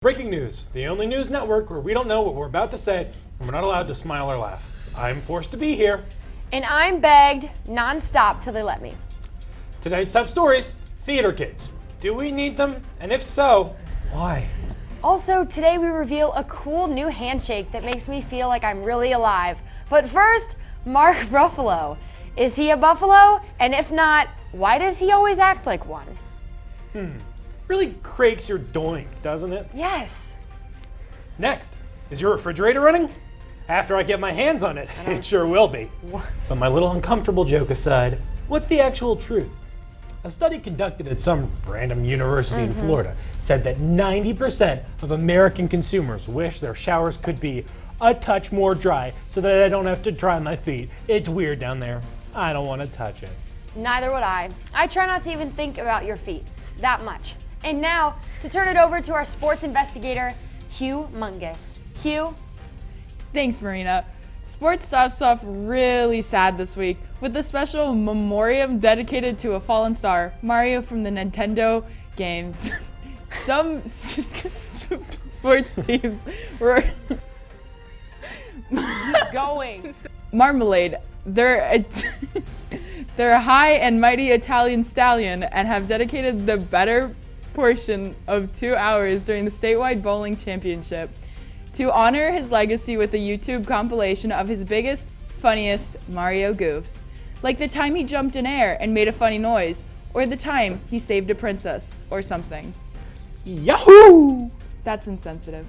Breaking news, the only news network where we don't know what we're about to say and we're not allowed to smile or laugh. I'm forced to be here. And I'm begged non-stop till they let me. Tonight's top stories, theater kids. Do we need them? And if so, why? Also, today we reveal a cool new handshake that makes me feel like I'm really alive. But first, Mark Ruffalo. Is he a buffalo? And if not, why does he always act like one? Really crakes your doink, doesn't it? Yes. Next, is your refrigerator running? After I get my hands on it, it sure will be. But my little uncomfortable joke aside, what's the actual truth? A study conducted at some random university in Florida said that 90% of American consumers wish their showers could be a touch more dry so that I don't have to dry my feet. It's weird down there. I don't want to touch it. Neither would I. I try not to even think about your feet that much. And now, to turn it over to our sports investigator, Hugh Mungus. Hugh? Thanks, Marina. Sports stops off really sad this week with a special memoriam dedicated to a fallen star, Mario from the Nintendo games. Some sports teams were Going. Marmalade. They're a high and mighty Italian stallion and have dedicated the better portion of 2 hours during the statewide bowling championship to honor his legacy with a YouTube compilation of his biggest, funniest Mario goofs, like the time he jumped in air and made a funny noise, or the time he saved a princess, or something. Yahoo! That's insensitive.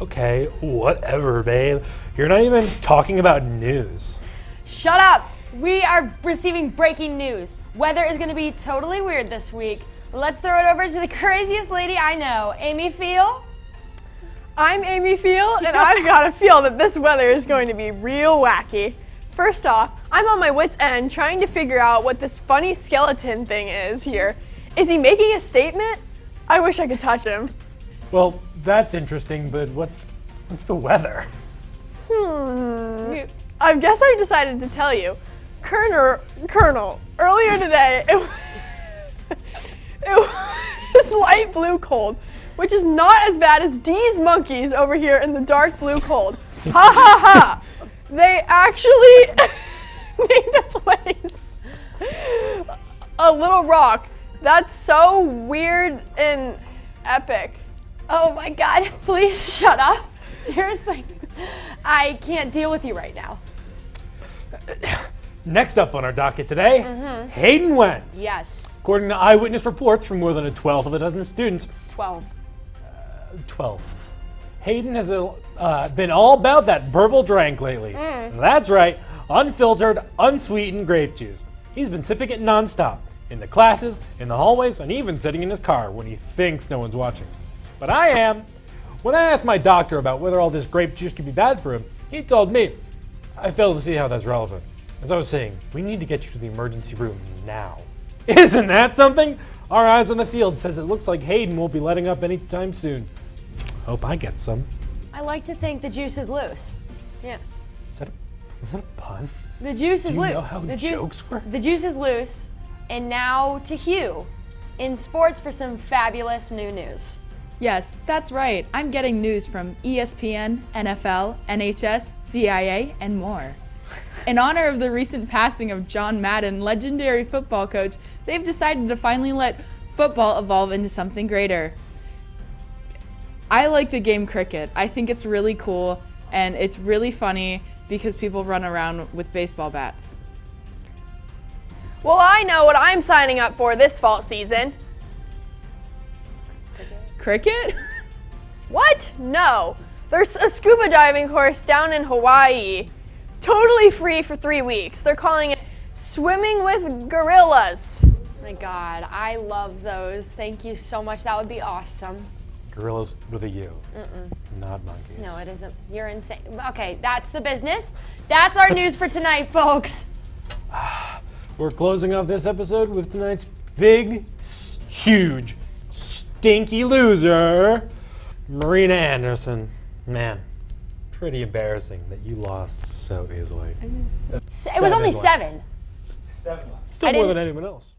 Okay, whatever, babe. You're not even talking about news. Shut up! We are receiving breaking news. Weather is going to be totally weird this week. Let's throw it over to the craziest lady I know, Amy Feel. I'm Amy Feel, and I've got a feel that this weather is going to be real wacky. First off, I'm on my wit's end trying to figure out what this funny skeleton thing is here. Is he making a statement? I wish I could touch him. Well, that's interesting, but what's the weather? I guess I've decided to tell you. Colonel, earlier today, it was light blue cold, which is not as bad as these monkeys over here in the dark blue cold. Ha ha ha! They actually named a place a little rock. That's so weird and epic. Oh my God, please shut up. Seriously, I can't deal with you right now. Next up on our docket today, Hayden Wentz. Yes, According to eyewitness reports from more than a 12th of a dozen students, 12. 12th, Hayden has been all about that verbal drank lately. That's right, unfiltered, unsweetened grape juice. He's been sipping it nonstop, in the classes, in the hallways, and even sitting in his car when he thinks no one's watching. But I am. When I asked my doctor about whether all this grape juice could be bad for him, he told me. I failed to see how that's relevant. As I was saying, we need to get you to the emergency room now. Isn't that something? Our eyes on the field says it looks like Hayden won't be letting up anytime soon. Hope I get some. I like to think the juice is loose. Yeah. Is that a pun? The juice is Do you loose. know how jokes work? The juice is loose. And now to Hugh in sports for some fabulous new news. Yes, that's right. I'm getting news from ESPN, NFL, NHS, CIA, and more. In honor of the recent passing of John Madden, legendary football coach, they've decided to finally let football evolve into something greater. I like the game cricket. I think it's really cool, and it's really funny because people run around with baseball bats. Well, I know what I'm signing up for this fall season. Cricket? What? No. There's a scuba diving course down in Hawaii. Totally free for 3 weeks. They're calling it Swimming with Gorillas. My God, I love those. Thank you so much. That would be awesome. Gorillas with a U, not monkeys. No, it isn't. You're insane. Okay, that's the business. That's our news for tonight, folks. We're closing off this episode with tonight's big, huge, stinky loser, Marina Anderson. Man, pretty embarrassing that you lost so easily. It was only 7. 7 left. Still more than anyone else.